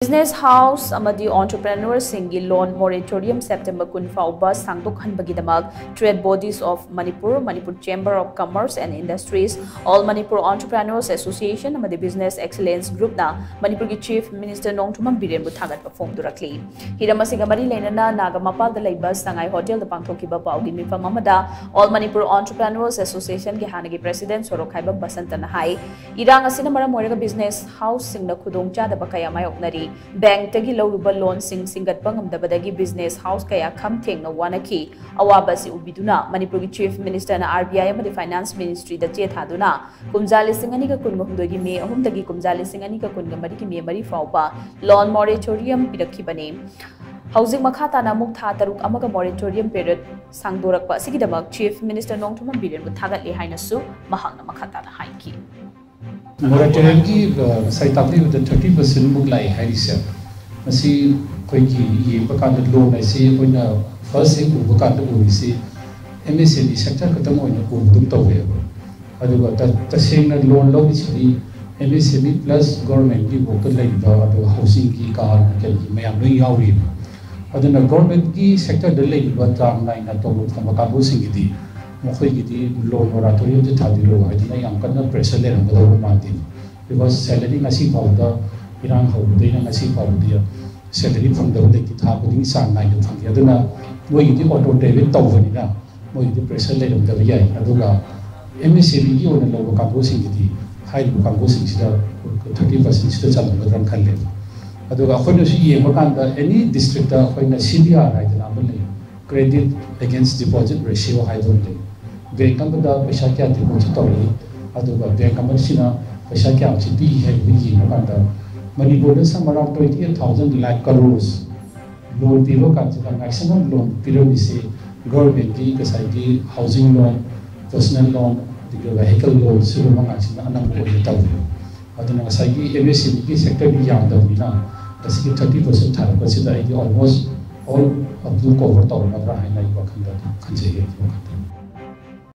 Business House amadi entrepreneur singi loan moratorium September kun fauba sangdok hanbagidamak trade bodies of Manipur, Manipur Chamber of Commerce and Industries, All Manipur Entrepreneurs Association amadi Business Excellence Group na Manipur ki Chief Minister Nongthumam Biren bu thagat perform durakli. Hiramasiga mari lenana Nagamapal da laiba Sangai Hotel da pangthokiba paugi mifam amada All Manipur Entrepreneurs Association ki hanagi President Sorokhaiba Basantana hai irang asina maram moiraga Business House singna khudongcha da bakaya mayoknari Bank tagi lauruba loan singat pangam dabadagi Business House kaya kham thengna wanaki awabasi ubiduna Manipur ki Chief Minister na RBI amadi Finance Ministry da che thaduna kumjali singani ka kunga humdogi me ahumdagi kumjali singani ka kunga mari ki me mari fauba loan moratorium pirakhi bane Housing Makata na mukha taruk amaga moratorium period sangdorakpa sigidamak Chief Minister Nongthumam Biren bu thagat le hainasu mahangna makata na haiki Moratorium की साइटापली उधर 30% मुगलाई है रिसेप मसी कोई की ये बकांड loan ऐसे कोई ना first एक बकांड कोई से MSME सेक्टर खत्म होने को दुम तो हुए अदुगा तसेंग ना लोन लो बिचली MSME प्लस गवर्नमेंट की वो कर लेगी अदुगा हाउसिंग की कार के मैं हम लोग यावरी अदुगा गवर्नमेंट की सेक्टर डले की बात जान ना इना तो वो बकांड सिंगी थी मुख्य की लोन मोराटोरियम जो था दिलो है तो नहीं हमकन ना प्रेशर ले रहा है वो मानती है बिकॉज़ सैलरी नसी पाउडा इरान हो उधर ना नसी पाउडिया सैलरी फंड उधर की था बुद्धिं सांग नाइ फंड किया तो ना वो ये ऑटो डेबिट तो बनी ना वो ये प्रेशर ले रहा है यार अदुगा MSME की उन्हें लोगों का वो सिंगी थी हाई लोगों का वो सिंगी था 30% से चल रहा है कर ले अदुगा कोई न सी ये मकान दा एनी डिस्ट्रिक्ट दा कोई न CDR है तो ना बोले क्रेडिट अगेंस्ट डिपॉजिट रेशियो है तो बैंक का पैसा क्या डिपॉजिट तौरी अदुगा बैंक का पैसा क्या पी है ये Manipur sum around 28,000 lakh crore loan पीब का मैक्सिमम लोन पीरबी से गवर्नमेंट की कसाई की housing loan personal loan vehicle loan सिगुम अनंग तौरी MSME की सेक्टर भी यादवना 30% थारपसीद ऑलमोस्ट ऑल अब्दू कवर तौर है वखंड खंजे